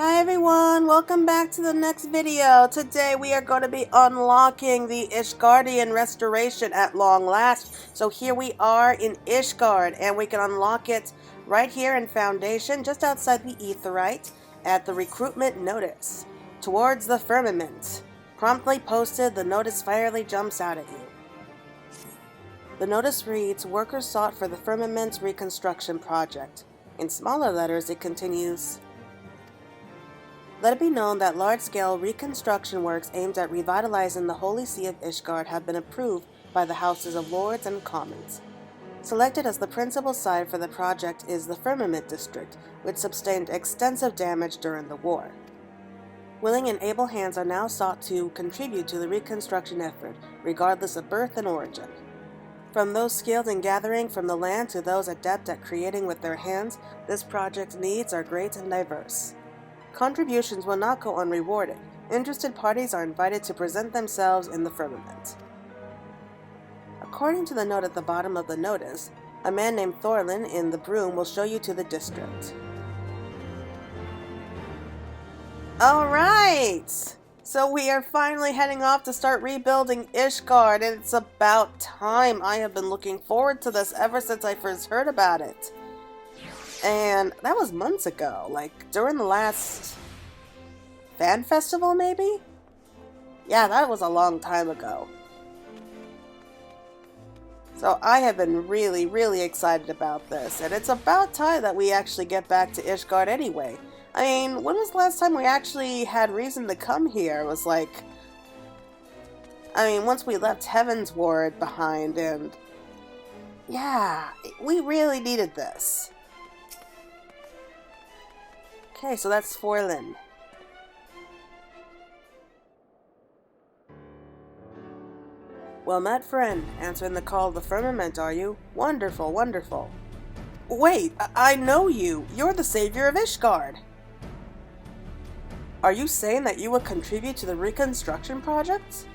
Hi everyone, welcome back to the next video. Today we are going to be unlocking the Ishgardian restoration at long last. So here we are in Ishgard, and we can unlock it right here in Foundation, just outside the Aetheryte, at the recruitment notice. Towards the firmament. Promptly posted, the notice fierily jumps out at you. The notice reads, workers sought for the firmament's reconstruction project. In smaller letters it continues, let it be known that large-scale reconstruction works aimed at revitalizing the Holy See of Ishgard have been approved by the Houses of Lords and Commons. Selected as the principal site for the project is the Firmament District, which sustained extensive damage during the war. Willing and able hands are now sought to contribute to the reconstruction effort, regardless of birth and origin. From those skilled in gathering from the land to those adept at creating with their hands, this project's needs are great and diverse. Contributions will not go unrewarded. Interested parties are invited to present themselves in the firmament. According to the note at the bottom of the notice, a man named Thorlin in the broom will show you to the district. Alright! So we are finally heading off to start rebuilding Ishgard, and it's about time. I have been looking forward to this ever since I first heard about it. And that was months ago, like during the last fan festival maybe? Yeah, that was a long time ago. So I have been really excited about this, and it's about time that we actually get back to Ishgard anyway. I mean, when was the last time we actually had reason to come here? It was like, once we left Heaven's Ward behind, and yeah, we really needed this. Okay, so that's Thorlin. Well met, friend. Answering the call of the firmament, are you? Wonderful, wonderful. Wait, I know you. You're the savior of Ishgard. Are you saying that you would contribute to the reconstruction project?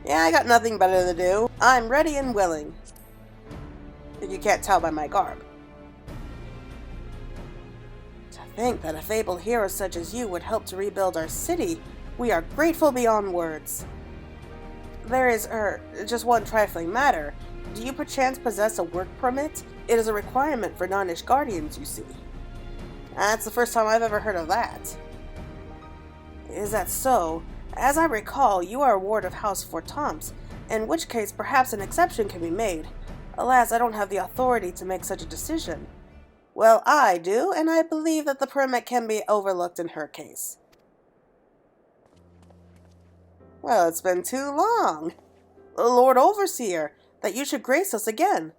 Yeah, I got nothing better to do. I'm ready and willing. If you can't tell by my garb. Think that a fabled hero such as you would help to rebuild our city. We are grateful beyond words. There is, just one trifling matter. Do you perchance possess a work permit? It is a requirement for non-Ishgardians, you see. That's the first time I've ever heard of that. Is that so? As I recall, you are a ward of House Fortomps, in which case perhaps an exception can be made. Alas, I don't have the authority to make such a decision. Well, I do, and I believe that the permit can be overlooked in her case. Well, it's been too long. Lord Overseer, that you should grace us again.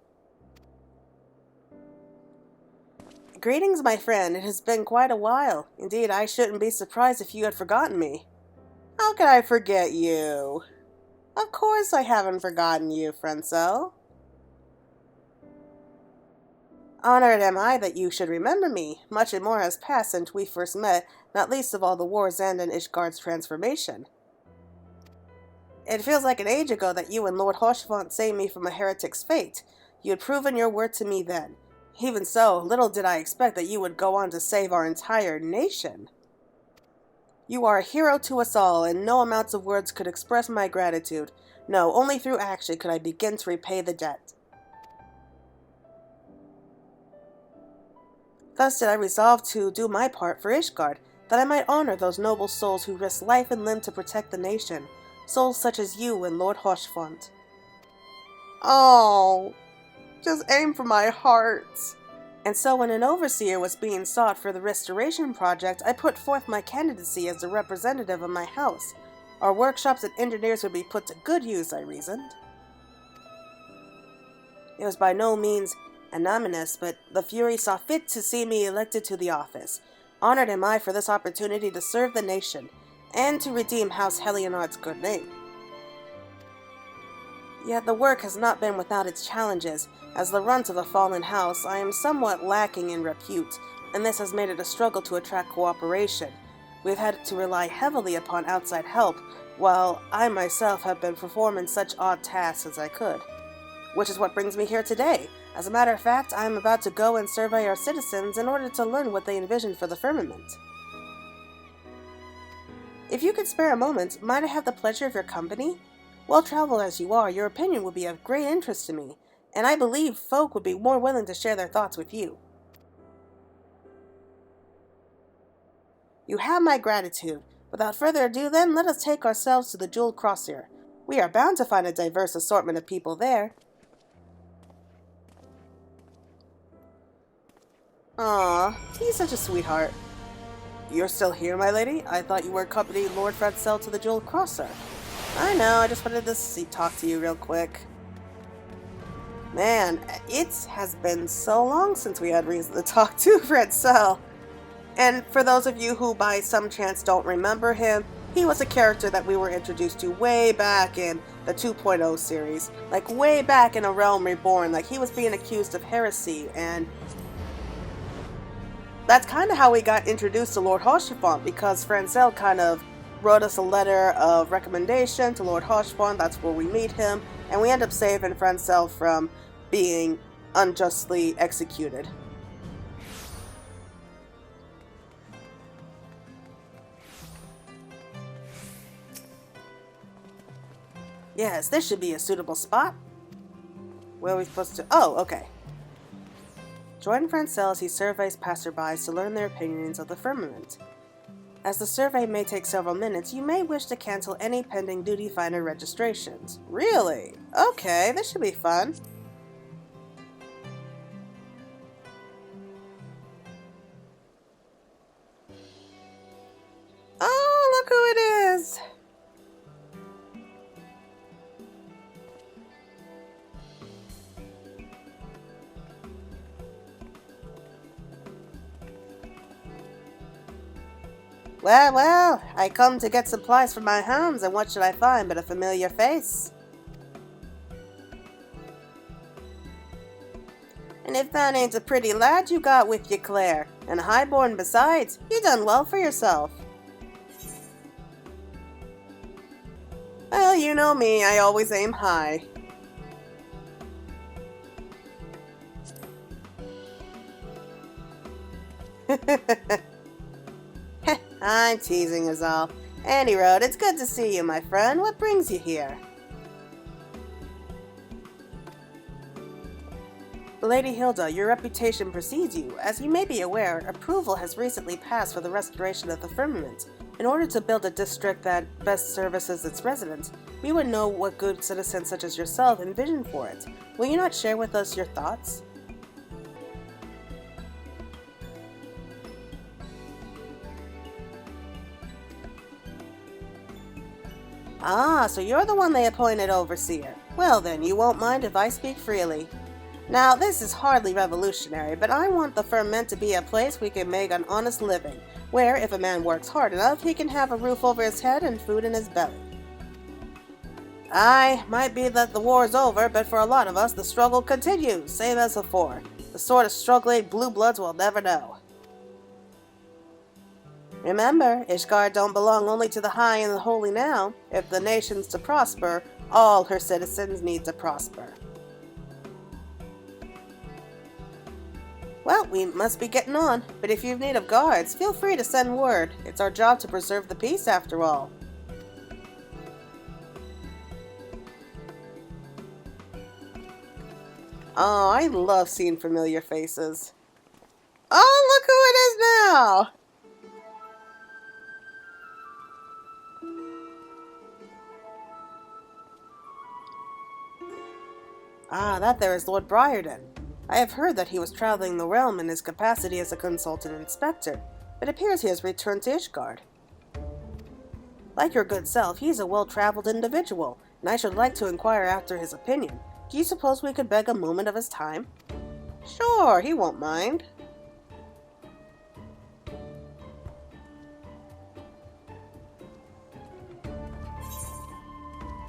Greetings, my friend. It has been quite a while. Indeed, I shouldn't be surprised if you had forgotten me. How could I forget you? Of course I haven't forgotten you, friendso. Honored am I that you should remember me. Much and more has passed since we first met, not least of all the war's end and Ishgard's transformation. It feels like an age ago that you and Lord Haurchefant saved me from a heretic's fate. You had proven your word to me then. Even so, little did I expect that you would go on to save our entire nation. You are a hero to us all, and no amounts of words could express my gratitude. No, only through action could I begin to repay the debt. Thus did I resolve to do my part for Ishgard, that I might honor those noble souls who risked life and limb to protect the nation, souls such as you and Lord Haurchefant. Oh, just aim for my heart. And so when an overseer was being sought for the restoration project, I put forth my candidacy as the representative of my house. Our workshops and engineers would be put to good use, I reasoned. It was by no means anonymous, but the Fury saw fit to see me elected to the office. Honored am I for this opportunity to serve the nation, and to redeem House Helionard's good name. Yet the work has not been without its challenges. As the runt of a fallen house, I am somewhat lacking in repute, and this has made it a struggle to attract cooperation. We've had to rely heavily upon outside help, while I myself have been performing such odd tasks as I could. Which is what brings me here today. As a matter of fact, I am about to go and survey our citizens in order to learn what they envision for the firmament. If you could spare a moment, might I have the pleasure of your company? Well-traveled as you are, your opinion would be of great interest to me, and I believe folk would be more willing to share their thoughts with you. You have my gratitude. Without further ado, then, let us take ourselves to the Jeweled Crosshair. We are bound to find a diverse assortment of people there. Aw, he's such a sweetheart. You're still here, my lady? I thought you were accompanying Lord Haurchefant to the Jeweled Crosshair. I know, I just wanted to talk to you real quick. Man, it has been so long since we had reason to talk to Haurchefant. And for those of you who by some chance don't remember him, he was a character that we were introduced to way back in the 2.0 series. Like way back in A Realm Reborn, like he was being accused of heresy, and that's kind of how we got introduced to Lord Haurchefant, because Francel kind of wrote us a letter of recommendation to Lord Haurchefant. That's where we meet him, and we end up saving Francel from being unjustly executed. Yes, this should be a suitable spot. Where are we supposed to... Oh, okay. Join Francel as he surveys passerbys to learn their opinions of the firmament. As the survey may take several minutes, you may wish to cancel any pending duty finder registrations. Really? Okay, this should be fun. Oh, look who it is! Well, I come to get supplies for my hounds, and what should I find but a familiar face? And if that ain't a pretty lad you got with you, Claire, and a highborn besides, you done well for yourself. Well, you know me, I always aim high. I'm teasing us all. Any road, it's good to see you, my friend. What brings you here? Lady Hilda, your reputation precedes you. As you may be aware, approval has recently passed for the restoration of the firmament. In order to build a district that best services its residents, we would know what good citizens such as yourself envision for it. Will you not share with us your thoughts? Ah, so you're the one they appointed overseer. Well then, you won't mind if I speak freely. Now, this is hardly revolutionary, but I want the firmament to be a place we can make an honest living, where, if a man works hard enough, he can have a roof over his head and food in his belly. Aye, might be that the war's over, but for a lot of us, the struggle continues, same as before. The sort of struggling blue bloods will never know. Remember, Ishgard don't belong only to the high and the holy now. If the nation's to prosper, all her citizens need to prosper. Well, we must be getting on, but if you've need of guards, feel free to send word. It's our job to preserve the peace after all. Oh, I love seeing familiar faces. Oh, look who it is now! Ah, that there is Lord Briarden. I have heard that he was traveling the realm in his capacity as a consultant inspector. It appears he has returned to Ishgard. Like your good self, he is a well-traveled individual, and I should like to inquire after his opinion. Do you suppose we could beg a moment of his time? Sure, he won't mind.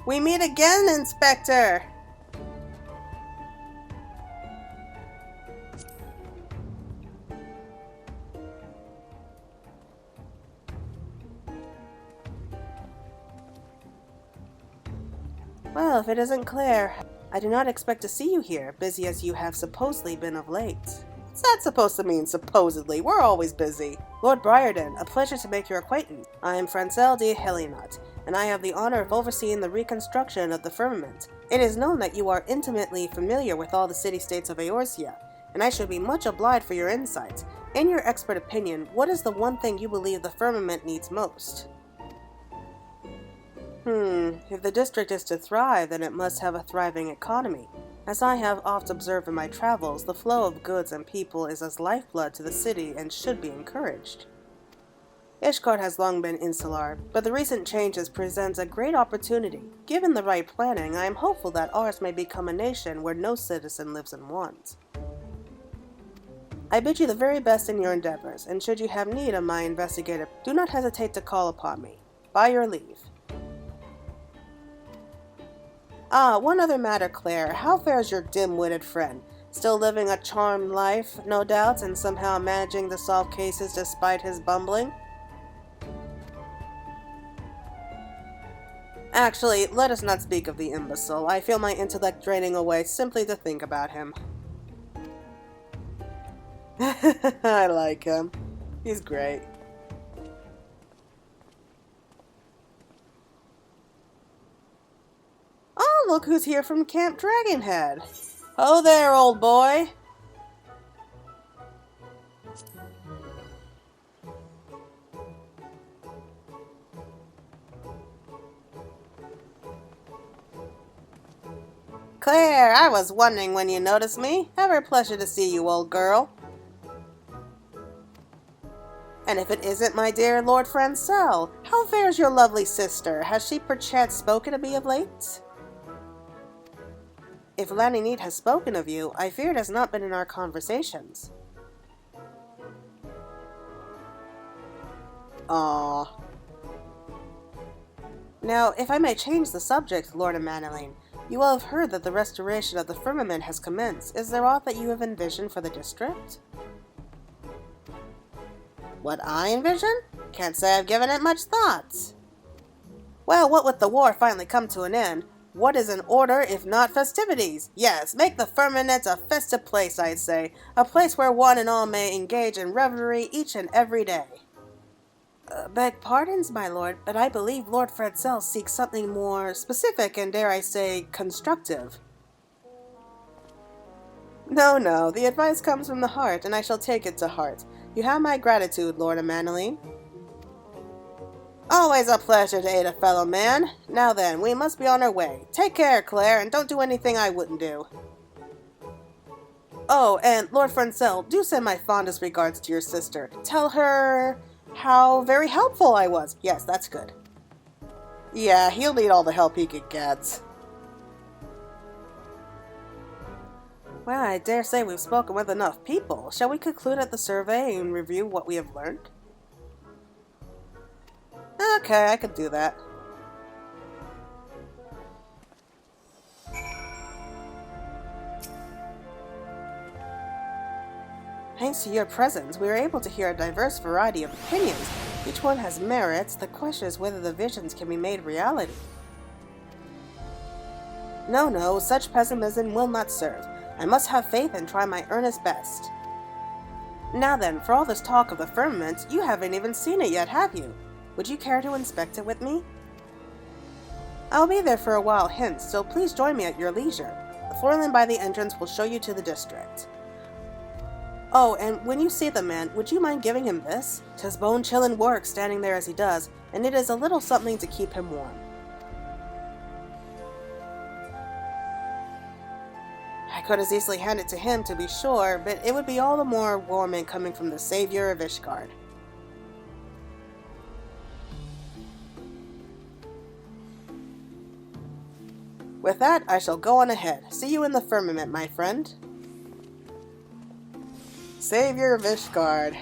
We meet again, Inspector! Well, if it isn't Claire. I do not expect to see you here, busy as you have supposedly been of late. What's that supposed to mean, supposedly? We're always busy. Lord Briarden, a pleasure to make your acquaintance. I am Francel de Helinot, and I have the honor of overseeing the reconstruction of the firmament. It is known that you are intimately familiar with all the city-states of Eorzea, and I should be much obliged for your insights. In your expert opinion, what is the one thing you believe the firmament needs most? If the district is to thrive, then it must have a thriving economy. As I have oft observed in my travels, the flow of goods and people is as lifeblood to the city and should be encouraged. Ishgard has long been insular, but the recent changes presents a great opportunity. Given the right planning, I am hopeful that ours may become a nation where no citizen lives in want. I bid you the very best in your endeavors, and should you have need of my investigator, do not hesitate to call upon me. By your leave. One other matter, Claire. How fares your dim-witted friend? Still living a charmed life, no doubt, and somehow managing to solve cases despite his bumbling? Actually, let us not speak of the imbecile. I feel my intellect draining away simply to think about him. I like him. He's great. Oh, look who's here from Camp Dragonhead. Oh there, old boy. Claire, I was wondering when you noticed me. Ever a pleasure to see you, old girl. And if it isn't my dear Lord Francel, how fares your lovely sister? Has she perchance spoken to me of late? If Lanyneed has spoken of you, I fear it has not been in our conversations. Aww. Now, if I may change the subject, Lord Emmanueline, you will have heard that the restoration of the firmament has commenced. Is there aught that you have envisioned for the district? What I envision? Can't say I've given it much thought. Well, what with the war finally come to an end, what is in order if not festivities? Yes, make the firmament a festive place, I say. A place where one and all may engage in revelry each and every day. Beg pardons, my lord, but I believe Lord Francel seeks something more specific and, dare I say, constructive. No, the advice comes from the heart, and I shall take it to heart. You have my gratitude, Lord Emmanueline. Always a pleasure to aid a fellow man. Now then, we must be on our way. Take care, Claire, and don't do anything I wouldn't do. Oh, and Lord Francel, do send my fondest regards to your sister. Tell her how very helpful I was. Yes, that's good. Yeah, he'll need all the help he could get. Well, I dare say we've spoken with enough people. Shall we conclude at the survey and review what we have learned? Okay, I could do that. Thanks to your presence, we were able to hear a diverse variety of opinions. Each one has merits. The question is whether the visions can be made reality. No, such pessimism will not serve. I must have faith and try my earnest best. Now then, for all this talk of the firmament, you haven't even seen it yet, have you? Would you care to inspect it with me? I'll be there for a while hence, so please join me at your leisure. The foreland by the entrance will show you to the district. Oh, and when you see the man, would you mind giving him this? 'Tis bone-chillin' work standing there as he does, and it is a little something to keep him warm. I could as easily hand it to him, to be sure, but it would be all the more warming coming from the savior of Ishgard. With that, I shall go on ahead. See you in the firmament, my friend. Savior of Ishgard.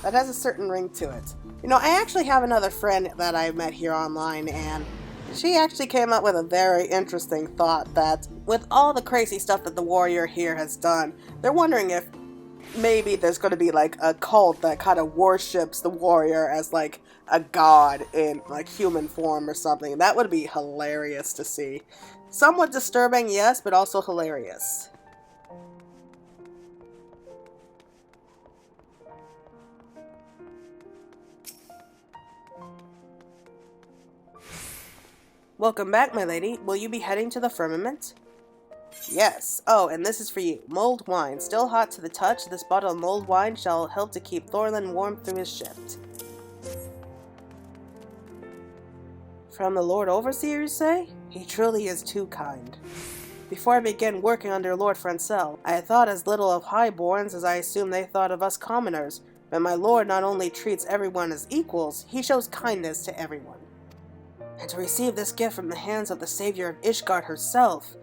That has a certain ring to it. You know, I actually have another friend that I met here online, and she actually came up with a very interesting thought that with all the crazy stuff that the warrior here has done, they're wondering if maybe there's going to be like a cult that kind of worships the warrior as like a god in like human form or something. That would be hilarious to see. Somewhat disturbing, yes, but also hilarious. Welcome back, my lady. Will you be heading to the firmament? Yes. Oh, and this is for you. Mulled wine. Still hot to the touch, this bottle of mulled wine shall help to keep Thorlin warm through his shift. From the Lord Overseer, you say? He truly is too kind. Before I began working under Lord Francel, I had thought as little of highborns as I assumed they thought of us commoners, but my lord not only treats everyone as equals, he shows kindness to everyone. And to receive this gift from the hands of the savior of Ishgard herself,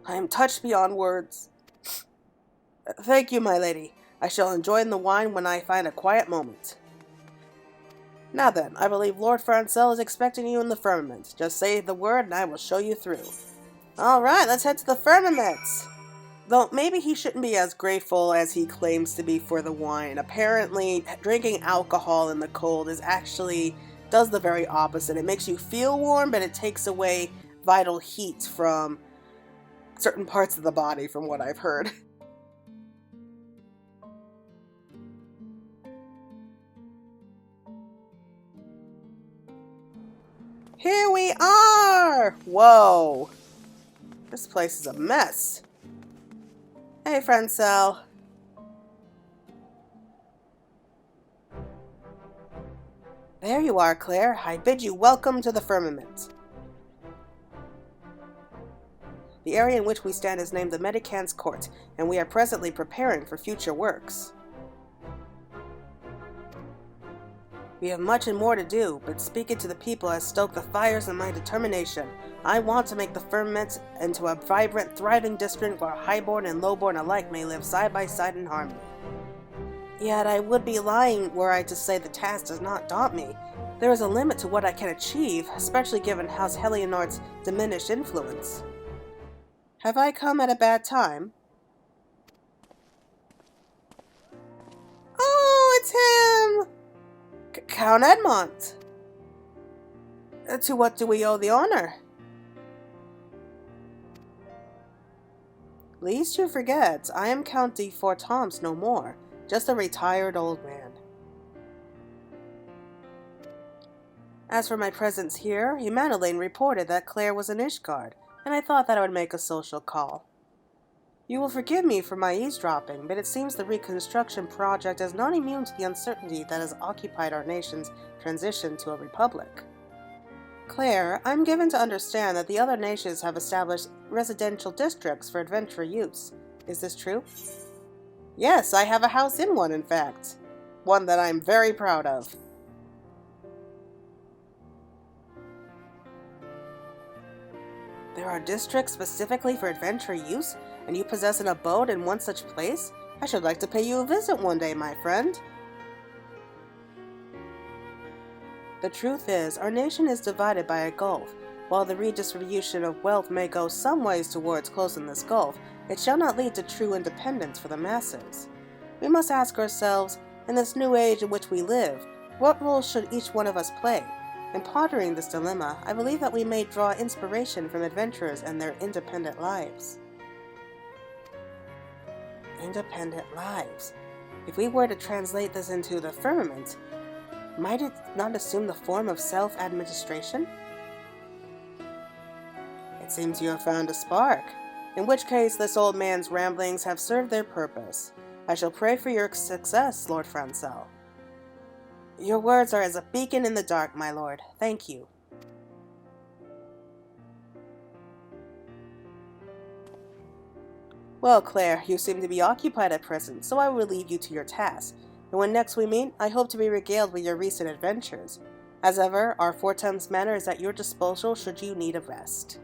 I am touched beyond words. Thank you, my lady. I shall enjoy the wine when I find a quiet moment. Now then, I believe Lord Francel is expecting you in the firmament. Just say the word and I will show you through. Alright, let's head to the firmament! Though maybe he shouldn't be as grateful as he claims to be for the wine. Apparently, drinking alcohol in the cold does the very opposite. It makes you feel warm, but it takes away vital heat from certain parts of the body, from what I've heard. Here we are! Whoa! This place is a mess. Hey, Francel. There you are, Claire. I bid you welcome to the firmament. The area in which we stand is named the Medicant's Court, and we are presently preparing for future works. We have much and more to do, but speaking to the people has stoked the fires in my determination. I want to make the firmament into a vibrant, thriving district where highborn and lowborn alike may live side by side in harmony. Yet I would be lying were I to say the task does not daunt me. There is a limit to what I can achieve, especially given House Heliod's diminished influence. Have I come at a bad time? Oh, it's him! Count Edmont! To what do we owe the honor? Least you forget, I am Count de Fortams no more, just a retired old man. As for my presence here, Humanilane reported that Claire was in Ishgard, and I thought that I would make a social call. You will forgive me for my eavesdropping, but it seems the Reconstruction project is not immune to the uncertainty that has occupied our nation's transition to a republic. Claire, I'm given to understand that the other nations have established residential districts for adventurer use. Is this true? Yes, I have a house in one, in fact. One that I'm very proud of. There are districts specifically for adventure use, and you possess an abode in one such place? I should like to pay you a visit one day, my friend. The truth is, our nation is divided by a gulf. While the redistribution of wealth may go some ways towards closing this gulf, it shall not lead to true independence for the masses. We must ask ourselves, in this new age in which we live, what role should each one of us play? In pondering this dilemma, I believe that we may draw inspiration from adventurers and their independent lives. Independent lives. If we were to translate this into the firmament, might it not assume the form of self-administration? It seems you have found a spark, in which case this old man's ramblings have served their purpose. I shall pray for your success, Lord Francel. Your words are as a beacon in the dark, my lord. Thank you. Well, Claire, you seem to be occupied at present, so I will leave you to your task. And when next we meet, I hope to be regaled with your recent adventures. As ever, our Fortams Manor is at your disposal should you need a rest.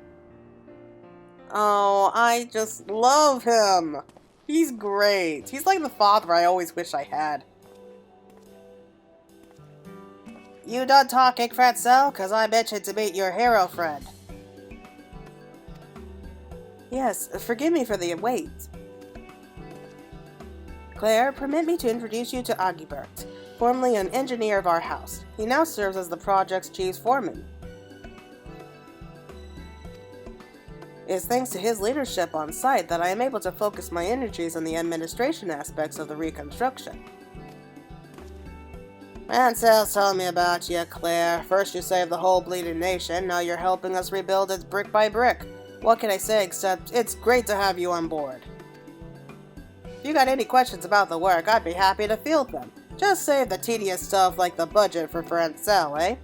Oh, I just love him! He's great. He's like the father I always wish I had. You done talking, Francel? 'Cause I'm itching to meet your hero friend. Yes, forgive me for the wait. Claire, permit me to introduce you to Agibert, formerly an engineer of our house. He now serves as the project's chief foreman. It's thanks to his leadership on site that I am able to focus my energies on the administration aspects of the reconstruction. Ansel's telling me about you, Claire. First you saved the whole bleeding nation, now you're helping us rebuild it brick by brick. What can I say except it's great to have you on board. If you got any questions about the work, I'd be happy to field them. Just save the tedious stuff like the budget for Ansel, eh?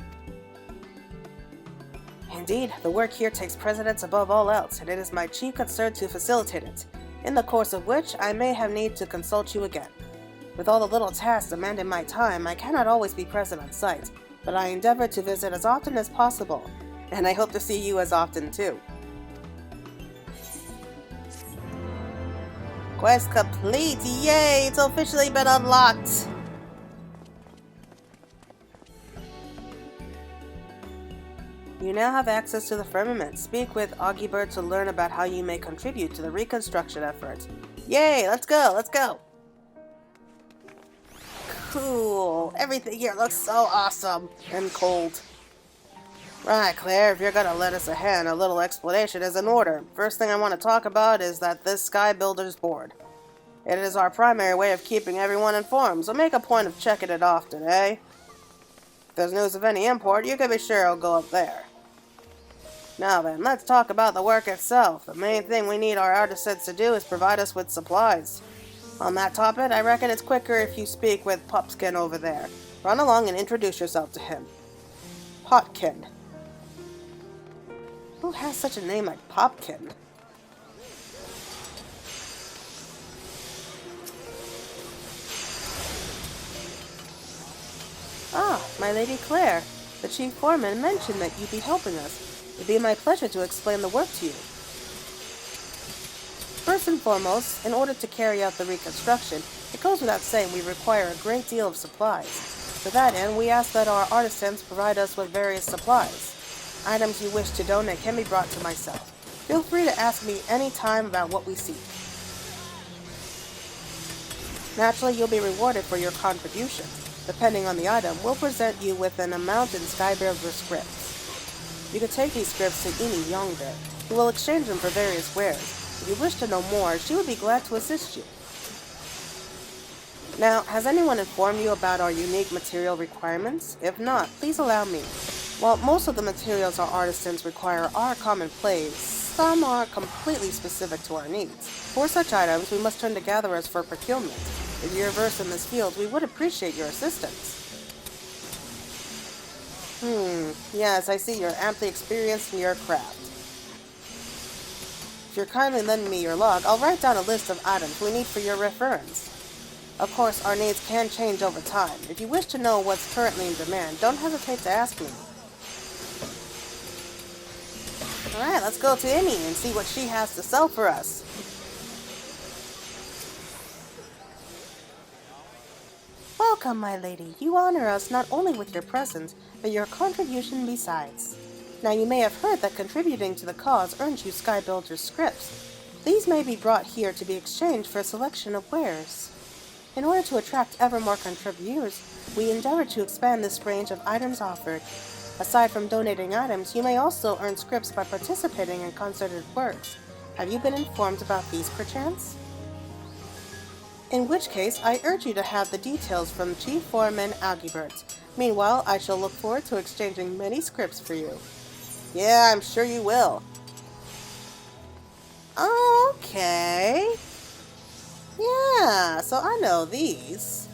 Indeed, the work here takes precedence above all else, and it is my chief concern to facilitate it, in the course of which I may have need to consult you again. With all the little tasks demanding my time, I cannot always be present on site, but I endeavor to visit as often as possible, and I hope to see you as often too. Quest complete! Yay! It's officially been unlocked! You now have access to the firmament. Speak with Augibert to learn about how you may contribute to the reconstruction effort. Yay! Let's go! Let's go! Cool! Everything here looks so awesome and cold. Right, Claire, if you're gonna let us a hand, a little explanation is in order. First thing I want to talk about is that this Sky Builders board. It is our primary way of keeping everyone informed, so make a point of checking it often, eh? If there's news of any import, you can be sure it'll go up there. Now then, let's talk about the work itself. The main thing we need our artisans to do is provide us with supplies. On that topic, I reckon it's quicker if you speak with Popskin over there. Run along and introduce yourself to him. Potkin. Who has such a name like Popkin? Ah, my Lady Claire. The Chief Foreman mentioned that you'd be helping us. It'd be my pleasure to explain the work to you. First and foremost, in order to carry out the reconstruction, it goes without saying we require a great deal of supplies. To that end, we ask that our artisans provide us with various supplies. Items you wish to donate can be brought to myself. Feel free to ask me any time about what we seek. Naturally, you'll be rewarded for your contribution. Depending on the item, we'll present you with an amount in Skybuilder scripts. You can take these scripts to Ini yonder, who will exchange them for various wares. If you wish to know more, she would be glad to assist you. Now, has anyone informed you about our unique material requirements? If not, please allow me. While most of the materials our artisans require are commonplace, some are completely specific to our needs. For such items, we must turn to gatherers for procurement. If you're versed in this field, we would appreciate your assistance. Yes, I see you're amply experienced in your craft. If you're kindly lending me your log, I'll write down a list of items we need for your reference. Of course, our needs can change over time. If you wish to know what's currently in demand, don't hesitate to ask me. Alright, let's go to Ini and see what she has to sell for us. Welcome, my lady. You honor us not only with your presence, but your contribution besides. Now, you may have heard that contributing to the cause earns you Sky Builder's scripts. These may be brought here to be exchanged for a selection of wares. In order to attract ever more contributors, we endeavor to expand this range of items offered. Aside from donating items, you may also earn scripts by participating in concerted works. Have you been informed about these, perchance? In which case, I urge you to have the details from Chief Foreman Augibert. Meanwhile, I shall look forward to exchanging many scripts for you. Yeah, I'm sure you will. Okay. Yeah, so I know these.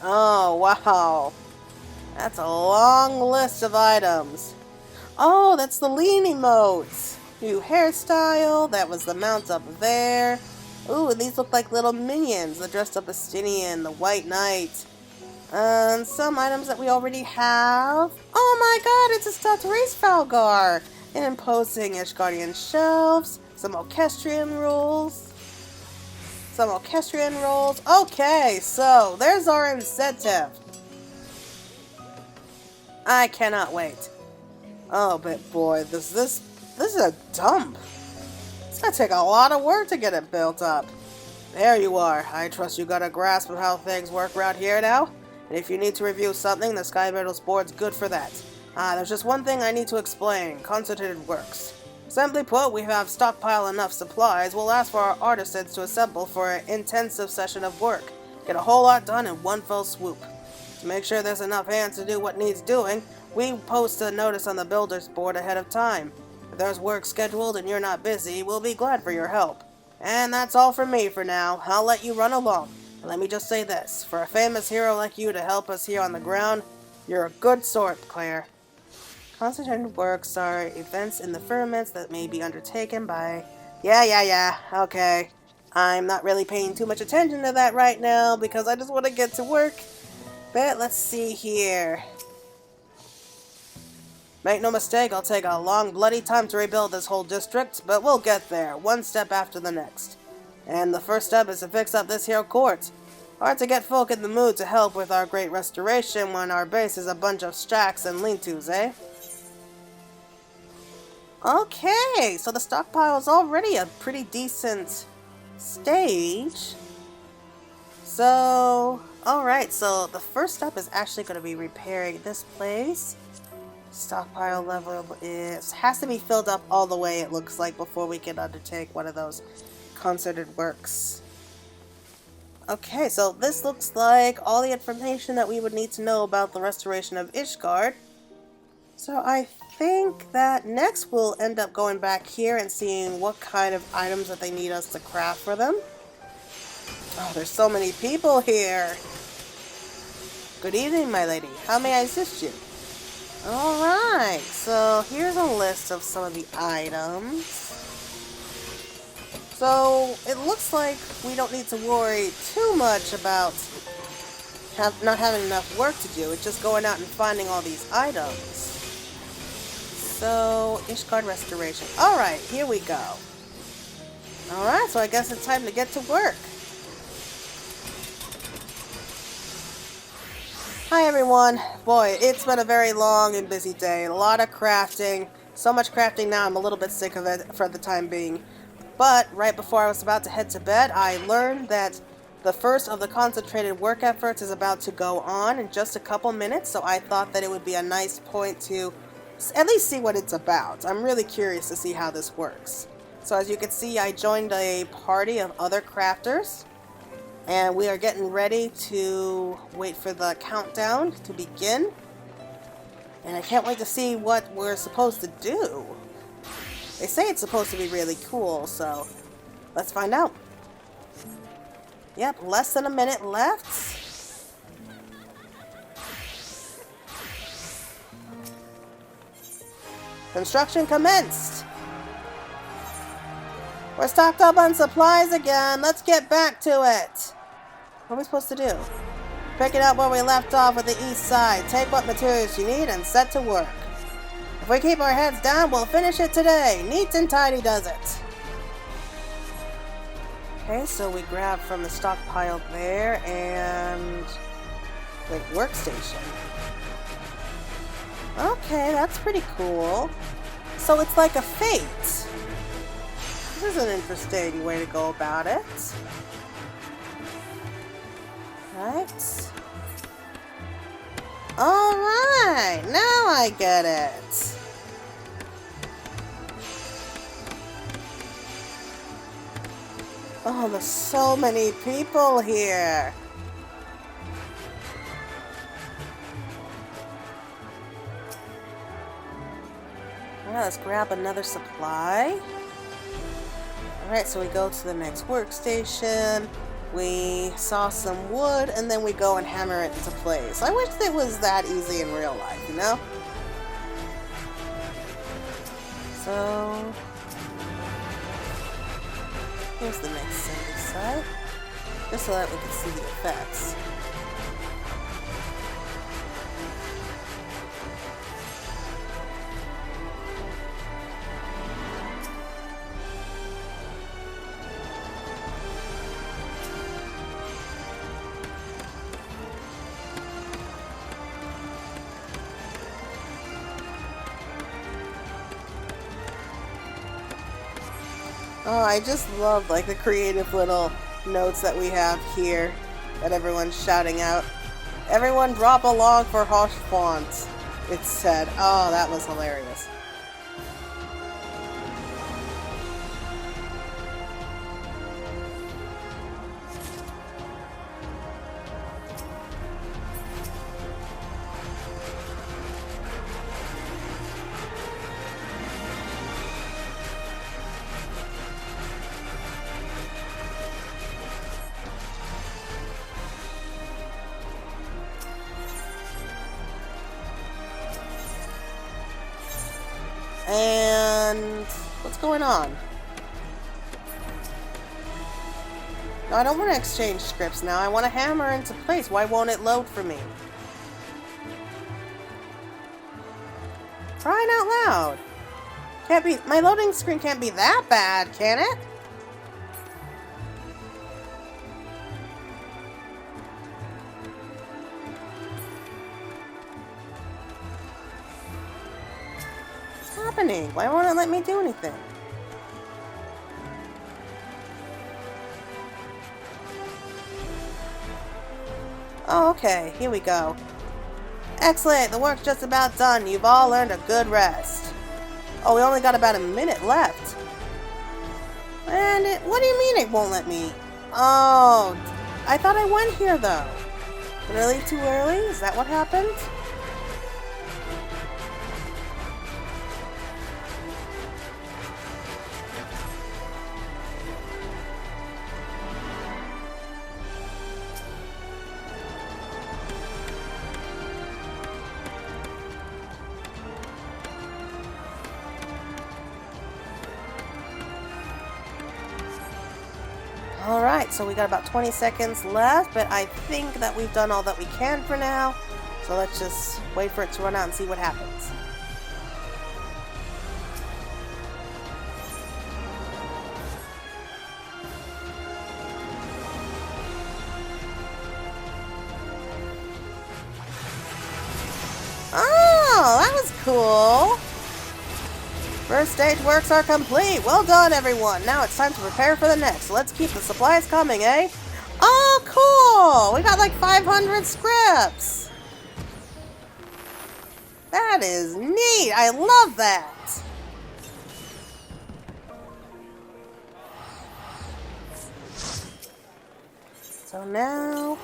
Oh, wow. That's a long list of items. Oh, that's the lean emotes. New hairstyle. That was the mount up there. Ooh, these look like little minions. The dressed up Estinian, the White Knight. And some items that we already have. Oh my god, it's a stuffed race Falgar. And imposing Ishgardian shelves. Some orchestrion rules. Okay, so there's our incentive. I cannot wait. Oh, but boy, this is a dump. It's gonna take a lot of work to get it built up. There you are. I trust you got a grasp of how things work around here now. And if you need to review something, the Sky Battles board's good for that. There's just one thing I need to explain. Concentrated works. Simply put, we have stockpiled enough supplies will last for our artisans to assemble for an intensive session of work. Get a whole lot done in one fell swoop. To make sure there's enough hands to do what needs doing, we post a notice on the builder's board ahead of time. If there's work scheduled and you're not busy, we'll be glad for your help. And that's all from me for now. I'll let you run along. And let me just say this, for a famous hero like you to help us here on the ground, you're a good sort, Claire. Concentrated works are events in the firmaments that may be undertaken by... Yeah, okay. I'm not really paying too much attention to that right now because I just want to get to work. But let's see here. Make no mistake, I'll take a long, bloody time to rebuild this whole district, but we'll get there, one step after the next. And the first step is to fix up this here court. Hard to get folk in the mood to help with our great restoration when our base is a bunch of stacks and lean-tos, eh? Okay, so the stockpile is already a pretty decent stage. So, alright, so the first step is actually going to be repairing this place. Stockpile level has to be filled up all the way, it looks like, before we can undertake one of those concerted works. Okay, so this looks like all the information that we would need to know about the restoration of Ishgard. So I think that next we'll end up going back here and seeing what kind of items that they need us to craft for them. Oh, there's so many people here. Good evening, my lady. How may I assist you? Alright, so here's a list of some of the items. So it looks like we don't need to worry too much about not having enough work to do. It's just going out and finding all these items. So, Ishgard Restoration. Alright, here we go. Alright, so I guess it's time to get to work. Hi everyone. Boy, it's been a very long and busy day. A lot of crafting. So much crafting now, I'm a little bit sick of it for the time being. But, right before I was about to head to bed, I learned that the first of the concentrated work efforts is about to go on in just a couple minutes, so I thought that it would be a nice point to at least see what it's about. I'm really curious to see how this works. So as you can see, I joined a party of other crafters, and we are getting ready to wait for the countdown to begin. And I can't wait to see what we're supposed to do. They say it's supposed to be really cool, so let's find out. Yep, less than a minute left. Construction commenced. We're stocked up on supplies again. Let's get back to it. What are we supposed to do? Pick it up where we left off with the east side. Take what materials you need and set to work. If we keep our heads down, we'll finish it today. Neat and tidy does it. Okay, so we grab from the stockpile there and... wait, workstation. Okay, that's pretty cool. So it's like a fate. This is an interesting way to go about it. Right. Alright, now I get it. Oh, there's so many people here. Alright, let's grab another supply. Alright, so we go to the next workstation. We saw some wood, and then we go and hammer it into place. I wish it was that easy in real life, you know? So... here's the next assembly site. Just so that we can see the effects. Oh, I just love like the creative little notes that we have here that everyone's shouting out. Everyone drop a log for Haurchefant. it said. Oh, that was hilarious. And what's going on? No, I don't want to exchange scripts now. I want to hammer into place. Why won't it load for me? Crying out loud. Can't be, my loading screen can't be that bad, can it? Happening? Why won't it let me do anything? Oh, okay. Here we go. Excellent. The work's just about done. You've all earned a good rest. Oh, we only got about a minute left. And what do you mean it won't let me? Oh, I thought I went here though. Did I leave too early? Is that what happened? Alright, so we got about 20 seconds left, but I think that we've done all that we can for now. So let's just wait for it to run out and see what happens. Oh, that was cool! First stage works are complete. Well done, everyone. Now it's time to prepare for the next. Let's keep the supplies coming, eh? Oh, cool! We got like 500 scripts. That is neat. I love that. So now...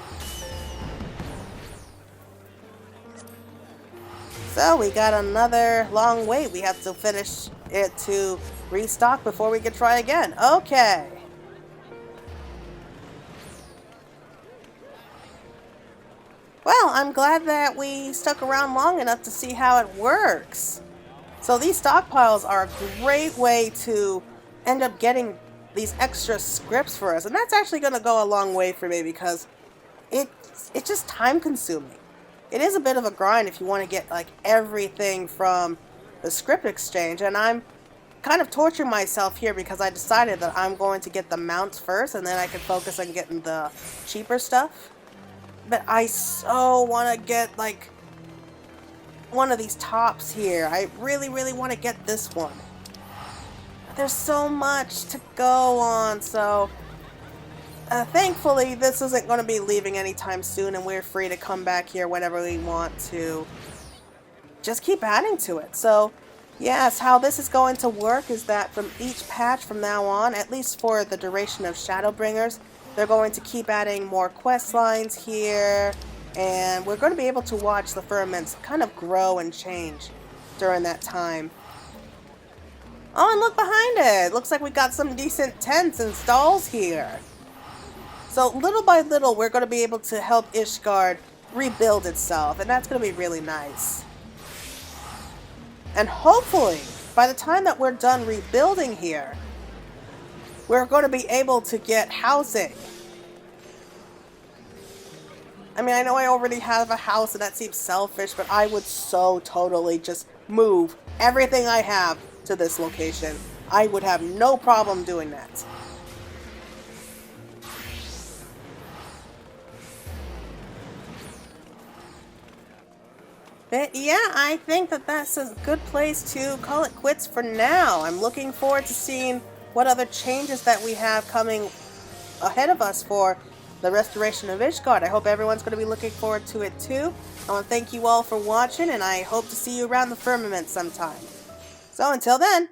So we got another long wait. We have to finish it to restock before we can try again. Okay. Well, I'm glad that we stuck around long enough to see how it works. So these stockpiles are a great way to end up getting these extra scripts for us. And that's actually going to go a long way for me because it's just time consuming. It is a bit of a grind if you want to get like everything from the script exchange, and I'm kind of torturing myself here because I decided that I'm going to get the mounts first and then I can focus on getting the cheaper stuff. But I so want to get like one of these tops here. I really want to get this one. There's so much to go on, so thankfully, this isn't going to be leaving anytime soon, and we're free to come back here whenever we want to just keep adding to it. So, yes, how this is going to work is that from each patch from now on, at least for the duration of Shadowbringers, they're going to keep adding more quest lines here, and we're going to be able to watch the firmaments kind of grow and change during that time. Oh, and look behind it! Looks like we got some decent tents and stalls here. So little by little, we're going to be able to help Ishgard rebuild itself, and that's going to be really nice. And hopefully, by the time that we're done rebuilding here, we're going to be able to get housing. I mean, I know I already have a house, and that seems selfish, but I would so totally just move everything I have to this location. I would have no problem doing that. But yeah, I think that that's a good place to call it quits for now. I'm looking forward to seeing what other changes that we have coming ahead of us for the restoration of Ishgard. I hope everyone's going to be looking forward to it too. I want to thank you all for watching, and I hope to see you around the firmament sometime. So until then,